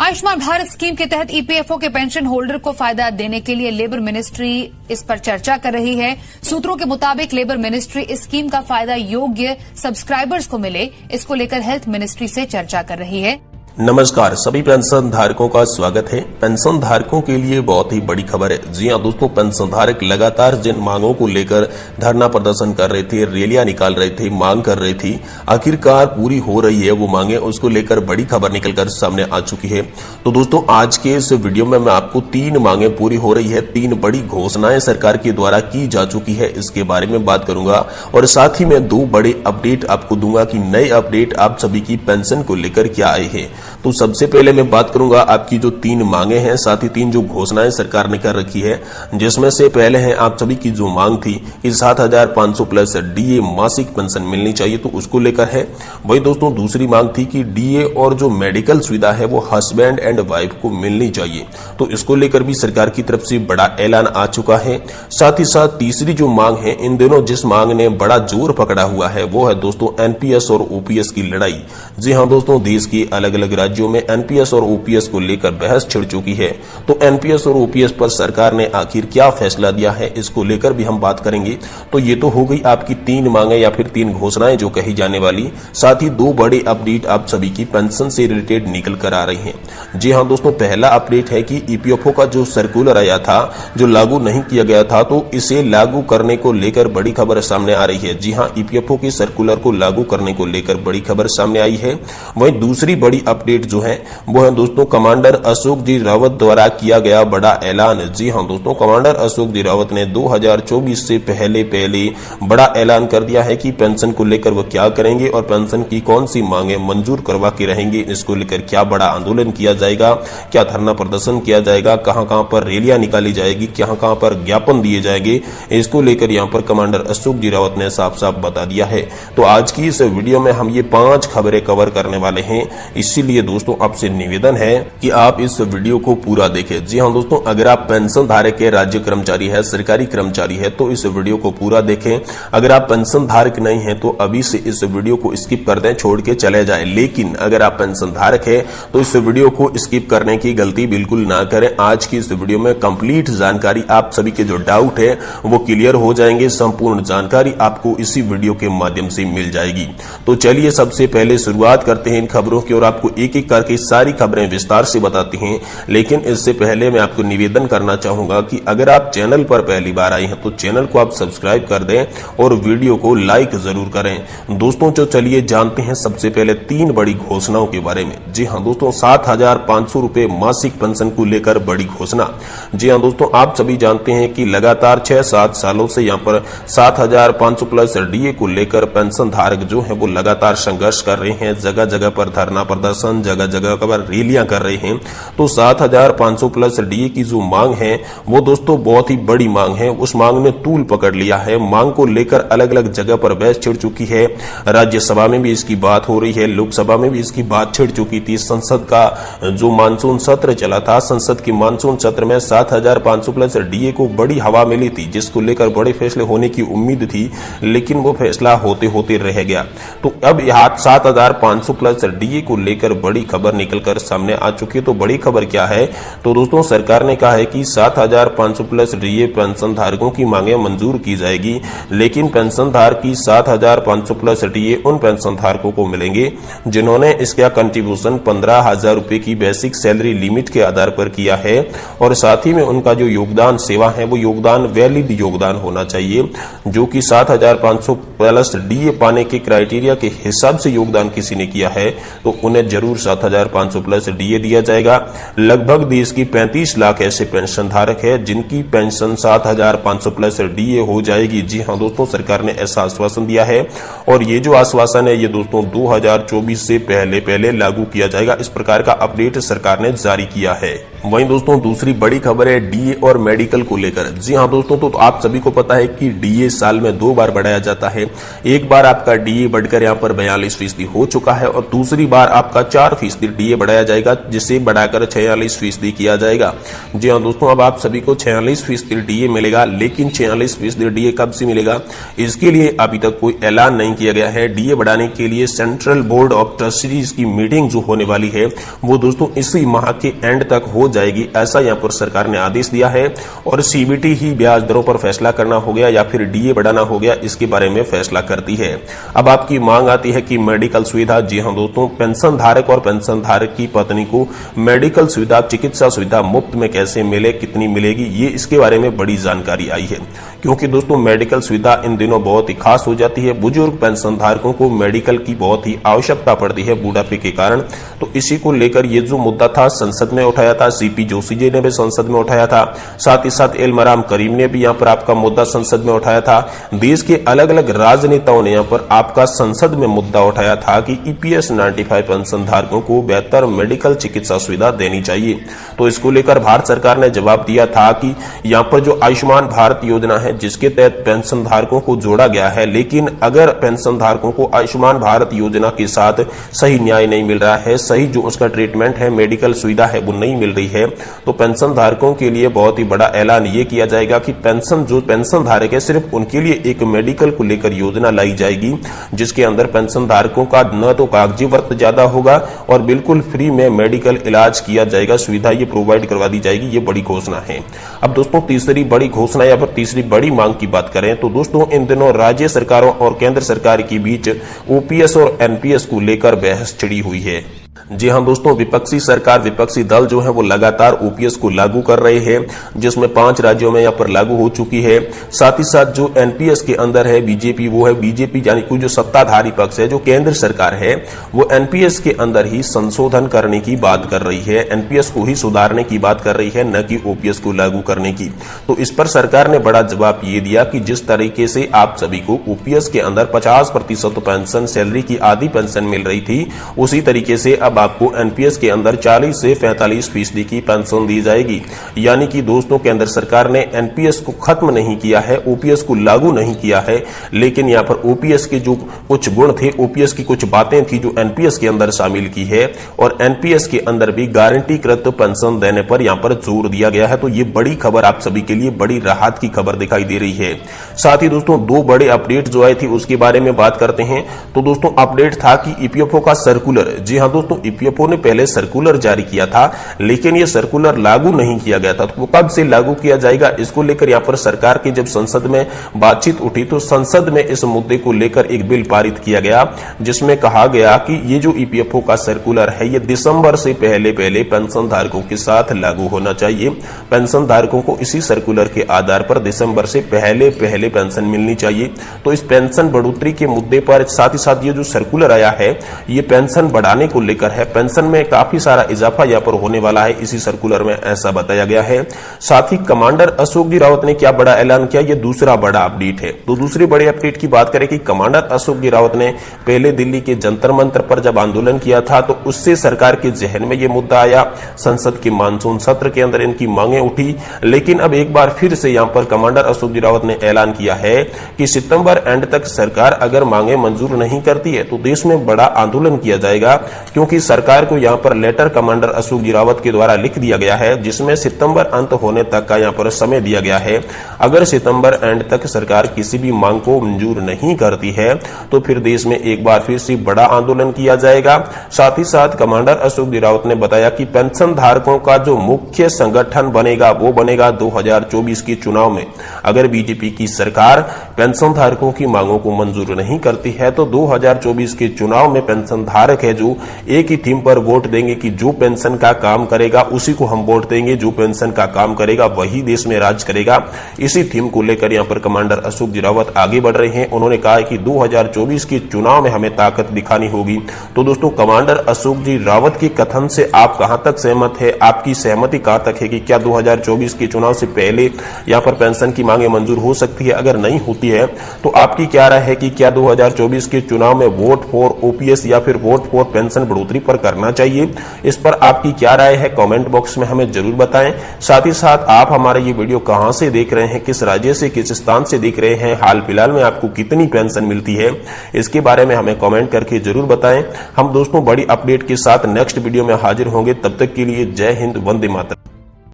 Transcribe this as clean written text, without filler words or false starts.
Ayushman Bharat scheme के तहत EPFO के पेंशन होल्डर को फायदा देने के लिए लेबर मिनिस्ट्री इस पर चर्चा कर रही है। सूत्रों के मुताबिक लेबर मिनिस्ट्री इस स्कीम का फायदा योग्य सब्सक्राइबर्स को मिले, इसको लेकर हेल्थ मिनिस्ट्री से चर्चा कर रही है। नमस्कार, सभी पेंशन धारकों का स्वागत है। पेंशन धारकों के लिए बहुत ही बड़ी खबर है। जी हां दोस्तों, पेंशन धारक लगातार जिन मांगों को लेकर धरना प्रदर्शन कर रहे थे, रैलियां निकाल रहे थे, मांग कर रहे थे, आखिरकार पूरी हो रही है वो मांगे। उसको लेकर बड़ी खबर निकलकर सामने आ चुकी है। तो दोस्तों, आज के इस वीडियो में मैं आपको 3 मांगे पूरी हो रही है, 3 बड़ी घोषणाएं सरकार के द्वारा की जा चुकी है, इसके बारे में बात करूंगा। और साथ ही मैं 2 बड़े अपडेट आपको दूंगा कि नए अपडेट आप सभी की पेंशन को लेकर क्या आए हैं। तो सबसे पहले मैं बात करूंगा आपकी जो 3 मांगे हैं, साथ ही 3 जो घोषणाएं सरकार ने कर रखी है, जिसमें से पहले है आप सभी की जो मांग थी कि 7,500 प्लस डीए मासिक पेंशन मिलनी चाहिए, तो उसको लेकर है। वही दोस्तों दूसरी मांग थी कि डीए और जो मेडिकल सुविधा है वो हस्बैंड एंड वाइफ को मिलनी चाहिए, तो इसको लेकर भी सरकार की तरफ से बड़ा ऐलान आ चुका है। साथ ही साथ तीसरी जो मांग है, इन दिनों जिस मांग ने बड़ा जोर पकड़ा हुआ है वो है दोस्तों एनपीएस और ओपीएस की लड़ाई। जी हाँ दोस्तों, देश की अलग अलग राज्यों में एनपीएस और ओपीएस को लेकर बहस छिड़ चुकी है। तो एनपीएस और ओपीएस पर सरकार ने आखिर क्या फैसला दिया है, इसको लेकर भी हम बात करेंगे। तो ये तो हो गई आपकी 3 मांगे या फिर 3 घोषणाएं जो कही जाने वाली। साथ ही 2 बड़े अपडेट आप सभी की पेंशन से रिलेटेड निकल कर आ रही हैं। जी हाँ दोस्तों, पहला अपडेट है कि ईपीएफओ का जो सर्कुलर आया था, जो लागू नहीं किया गया था, तो इसे लागू करने को लेकर बड़ी खबर सामने आ रही है। जी हाँ, ईपीएफओ के सर्कुलर को लागू करने को लेकर बड़ी खबर सामने आई है। वहीं दूसरी बड़ी अपडेट जो है वो है दोस्तों कमांडर अशोक जी रावत द्वारा किया गया बड़ा ऐलान। जी हां दोस्तों, कमांडर अशोक जी रावत ने 2024 से पहले बड़ा ऐलान कर दिया है कि पेंशन को लेकर वो क्या करेंगे और पेंशन की कौन सी मांगे मंजूर करवा के रहेंगे। इसको लेकर क्या बड़ा आंदोलन किया जाएगा, क्या धरना प्रदर्शन किया जाएगा, कहां पर रैलियां निकाली जाएगी, कहां पर ज्ञापन दिए जाएंगे, इसको लेकर यहां पर कमांडर अशोक जी रावत ने साफ साफ बता दिया है। तो आज की इस वीडियो में हम ये 5 खबरें कवर करने वाले हैं, इसीलिए दोस्तों आपसे निवेदन है कि आप इस वीडियो को पूरा देखें। जी हां दोस्तों, अगर आप पेंशन धारक के राज्य कर्मचारी है, सरकारी कर्मचारी है, तो इस वीडियो को पूरा देखें। अगर आप पेंशन धारक नहीं है तो अभी से इस वीडियो को स्किप कर दें, छोड़ के चले जाएं। लेकिन अगर आप पेंशन धारक है तो इस वीडियो को स्किप करने की गलती बिल्कुल ना करें। आज की इस वीडियो में कंप्लीट जानकारी, आप सभी के जो डाउट है वो क्लियर हो जाएंगे। संपूर्ण जानकारी आपको इसी वीडियो के माध्यम से मिल जाएगी। तो चलिए सबसे पहले शुरुआत करते हैं इन खबरों की और आपको एक एक करके सारी खबरें विस्तार से बताती हैं। लेकिन इससे पहले मैं आपको निवेदन करना चाहूंगा कि अगर आप चैनल पर पहली बार आए हैं तो चैनल को आप सब्सक्राइब कर दें और वीडियो को लाइक जरूर करें। दोस्तों तो चलिए जानते हैं सबसे पहले 3 बड़ी घोषणाओं के बारे में। जी हां दोस्तों, 7,500 रुपए मासिक पेंशन को लेकर बड़ी घोषणा। जी हां दोस्तों, आप सभी जानते हैं कि लगातार 6-7 सालों से यहाँ पर 7,500 प्लस डीए को लेकर पेंशन धारक जो है वो लगातार संघर्ष कर रहे हैं। जगह जगह पर धरना प्रदर्शन, जगह जगह पर रैलियां कर रहे हैं। तो 7,500 प्लस डीए की जो मांग है वो दोस्तों बहुत ही बड़ी मांग है। उस मांग ने तूल पकड़ लिया है। मांग को लेकर अलग अलग जगह पर बहस छिड़ चुकी है। राज्यसभा में भी इसकी बात हो रही है, लोकसभा में भी इसकी बात छिड़ चुकी थी। संसद का जो मानसून सत्र चला था, संसद के मानसून सत्र में 7,500 प्लस डीए को बड़ी हवा मिली थी, जिसको लेकर बड़े फैसले होने की उम्मीद थी, लेकिन वो फैसला होते होते रह गया। तो अब यहाँ 7,500 प्लस डीए को लेकर बड़ी खबर निकलकर सामने आ चुकी है। तो बड़ी खबर क्या है, तो दोस्तों सरकार ने कहा है कि 7,500 प्लस डीए पेंशन धारकों की मांगे मंजूर की जाएगी, लेकिन पेंशन धारक की 7,500 प्लस डीए उन पेंशन धारकों को मिलेंगे जिन्होंने इसका कंट्रीब्यूशन 15,000 रुपए की बेसिक सैलरी लिमिट के आधार पर किया है। और साथ ही में उनका जो योगदान सेवा है वो योगदान वैलिड योगदान होना चाहिए, जो कि 7,500 प्लस डीए पाने के क्राइटेरिया के हिसाब से योगदान किसी ने किया है तो उन्हें जरूर 7,500 प्लस डीए दिया जाएगा। लगभग देश की 35 लाख ऐसे पेंशन धारक है जिनकी पेंशन 7,500 प्लस डीए हो जाएगी। जी हां दोस्तों, सरकार ने ऐसा आश्वासन दिया है और ये जो आश्वासन है ये दोस्तों 2024 से पहले लागू किया जाएगा। इस प्रकार का अपडेट सरकार ने जारी किया है। वहीं दोस्तों दूसरी बड़ी खबर है डीए और मेडिकल को लेकर। जी हां दोस्तों, तो आप सभी को पता है कि डीए साल में 2 बार बढ़ाया जाता है। एक बार आपका डीए बढ़कर यहां पर 42% हो चुका है और दूसरी बार आपका 4% डीए बढ़ाया जाएगा, जिसे बढ़ाकर 46% किया जाएगा। जी हाँ दोस्तों, अब आप सभी को 46% डीए मिलेगा, लेकिन 46% डीए कब से मिलेगा, इसके लिए अभी तक कोई ऐलान नहीं किया गया है। डीए बढ़ाने के लिए सेंट्रल बोर्ड ऑफ ट्रस्टीज की मीटिंग जो होने वाली है वो दोस्तों इसी माह के एंड तक हो जाएगी, ऐसा यहां पर सरकार ने आदेश दिया है। और सीबीटी ही ब्याज दरों पर फैसला करना हो गया या फिर डीए बढ़ाना हो गया, इसके बारे में फैसला करती है। अब आपकी मांग आती है कि मेडिकल सुविधा, जी हां दोस्तों, पेंशन धारक और पेंशन धारक की पत्नी को मेडिकल सुविधा, चिकित्सा सुविधा मुफ्त में कैसे मिले, कितनी मिलेगी, ये इसके बारे में बड़ी जानकारी आई है। क्योंकि दोस्तों मेडिकल सुविधा इन दिनों बहुत ही खास हो जाती है। बुजुर्ग पेंशन धारकों को मेडिकल की बहुत ही आवश्यकता पड़ती है बुढ़ापे के कारण। तो इसी को लेकर ये जो मुद्दा था संसद में उठाया था, सीपी जोशी जी ने भी संसद में उठाया था, साथ ही साथ एलमराम करीम ने भी यहाँ पर आपका मुद्दा संसद में उठाया था। देश के अलग अलग राजनेताओं ने यहाँ पर आपका संसद में मुद्दा उठाया था कि ईपीएस 95 पेंशन धारकों को बेहतर मेडिकल चिकित्सा सुविधा देनी चाहिए। तो इसको लेकर भारत सरकार ने जवाब दिया था कि यहाँ पर जो आयुष्मान भारत योजना है, जिसके तहत पेंशन धारकों को जोड़ा गया है, लेकिन अगर पेंशन धारकों को आयुष्मान भारत योजना के साथ सही न्याय नहीं मिल रहा है, सही जो उसका ट्रीटमेंट है, मेडिकल सुविधा है, वो नहीं मिल रही है, तो पेंशन धारकों के लिए बहुत ही बड़ा ऐलान ये किया जाएगा कि जो पेंशन धारक है, सिर्फ उनके लिए एक मेडिकल को लेकर योजना लाई जाएगी, जिसके अंदर पेंशन धारकों का न तो कागजी वर्क ज्यादा होगा और बिल्कुल फ्री में मेडिकल इलाज किया जाएगा, सुविधा ये प्रोवाइड करवा दी जाएगी। ये बड़ी घोषणा है। अब दोस्तों तीसरी बड़ी घोषणा या फिर तीसरी बड़ी मांग की बात करें तो दोस्तों इन दिनों राज्य सरकारों और केंद्र सरकार के बीच ओपीएस और एनपीएस को लेकर बहस छिड़ी हुई है। जी हां दोस्तों, विपक्षी सरकार, विपक्षी दल जो है वो लगातार ओपीएस को लागू कर रहे हैं, जिसमें 5 राज्यों में यहां पर लागू हो चुकी है। साथ ही साथ जो एनपीएस के अंदर है बीजेपी, वो है बीजेपी यानी कोई जो सत्ताधारी पक्ष है, जो केंद्र सरकार है, वो एनपीएस के अंदर ही संशोधन करने की बात कर रही है, एनपीएस को ही सुधारने की बात कर रही है, न कि ओपीएस को लागू करने की। तो इस पर सरकार ने बड़ा जवाब ये दिया कि जिस तरीके से आप सभी को ओपीएस के अंदर 50% पेंशन, सैलरी की आधी पेंशन मिल रही थी, उसी तरीके से अब आपको एनपीएस के अंदर 40 से 45% की पेंशन दी जाएगी। यानी कि दोस्तों केंद्र सरकार ने एनपीएस को खत्म नहीं किया है, ओपीएस को लागू नहीं किया है, लेकिन यहां पर ओपीएस के जो कुछ गुण थे, ओपीएस की कुछ बातें थी जो एनपीएस के अंदर शामिल की है, और एनपीएस के अंदर भी गारंटीकृत पेंशन देने पर यहां पर जोर दिया गया है। तो ये बड़ी खबर आप सभी के लिए, बड़ी राहत की खबर दिखाई दे रही है। साथ ही दोस्तों 2 बड़े अपडेट जो आए थे उसके बारे में बात करते हैं। तो दोस्तों अपडेट था कि ईपीएफओ का सर्कुलर, जी हां दोस्तों, ईपीएफओ ने पहले सर्कुलर जारी किया था, लेकिन यह सर्कुलर लागू नहीं किया गया था। तो वो कब से लागू किया जाएगा, इसको लेकर यहां पर सरकार की जब संसद में बातचीत उठी तो संसद में इस मुद्दे को लेकर एक बिल पारित किया गया, जिसमें कहा गया कि ये जो ईपीएफओ का सर्कुलर है, ये दिसंबर से पहले पेंशन धारकों के साथ लागू होना चाहिए। पेंशन धारकों को इसी सर्कुलर के आधार पर दिसंबर से पहले पेंशन मिलनी चाहिए। तो इस पेंशन बढ़ोतरी के मुद्दे पर साथ ही साथ ये जो सर्कुलर आया है, ये पेंशन बढ़ाने को लेकर है। पेंशन में काफी सारा इजाफा यहां पर होने वाला है, इसी सर्कुलर में ऐसा बताया गया है। साथ ही कमांडर अशोक जी रावत ने क्या बड़ा ऐलान किया, ये दूसरा बड़ा अपडेट है। तो दूसरी बड़ी अपडेट की बात करें कि कमांडर अशोक जी रावत ने पहले दिल्ली के जंतर मंतर पर जब आंदोलन किया था तो उससे सरकार के जहन में यह मुद्दा आया, संसद के मानसून सत्र के अंदर इनकी मांगे उठी, लेकिन अब एक बार फिर से यहां पर कमांडर अशोक जी रावत ने ऐलान किया है कि सितंबर एंड तक सरकार अगर मांगे मंजूर नहीं करती है तो देश में बड़ा आंदोलन किया जाएगा, क्योंकि सरकार को यहां पर लेटर कमांडर अशोक जी रावत के द्वारा लिख दिया गया है, जिसमें सितंबर अंत होने तक का यहां पर समय दिया गया है। अगर सितंबर एंड तक सरकार किसी भी मांग को मंजूर नहीं करती है तो फिर देश में एक बार फिर से बड़ा आंदोलन किया जाएगा। साथ ही साथ कमांडर अशोक जी रावत ने बताया कि पेंशन धारकों का जो मुख्य संगठन बनेगा वो बनेगा 2024 के चुनाव में। अगर बीजेपी की सरकार पेंशन धारकों की मांगों को मंजूर नहीं करती है तो 2024 के चुनाव में पेंशन धारक है जो एक ही थीम पर वोट देंगे कि जो पेंशन का काम करेगा उसी को हम वोट देंगे, जो पेंशन का काम करेगा वही देश में राज करेगा। इसी थीम को लेकर यहां पर कमांडर अशोक जी रावत आगे बढ़ रहे हैं। उन्होंने कहा कि 2024 के चुनाव में हमें ताकत दिखानी होगी। तो दोस्तों कमांडर अशोक जी रावत के कथन से आप कहां तक सहमत है, आपकी सहमति कहां तक है कि क्या 2024 के चुनाव से पहले यहां पर पेंशन की मांगे मंजूर हो सकती है? अगर नहीं होती है तो आपकी क्या राय है कि क्या 2024 के चुनाव में वोट फॉर ओपीएस या फिर वोट फॉर पेंशन बढ़ोतरी ऊपर करना चाहिए। इस पर आपकी क्या राय है कमेंट बॉक्स में हमें जरूर बताएं। साथ ही साथ आप हमारा ये वीडियो कहां से देख रहे हैं, किस राज्य से, किस स्थान से देख रहे हैं, हाल फिलहाल में आपको कितनी पेंशन मिलती है, इसके बारे में हमें कमेंट करके जरूर बताएं। हम दोस्तों बड़ी अपडेट के साथ नेक्स्ट वीडियो में हाजिर होंगे। तब तक के लिए जय हिंद, वंदे मातरम।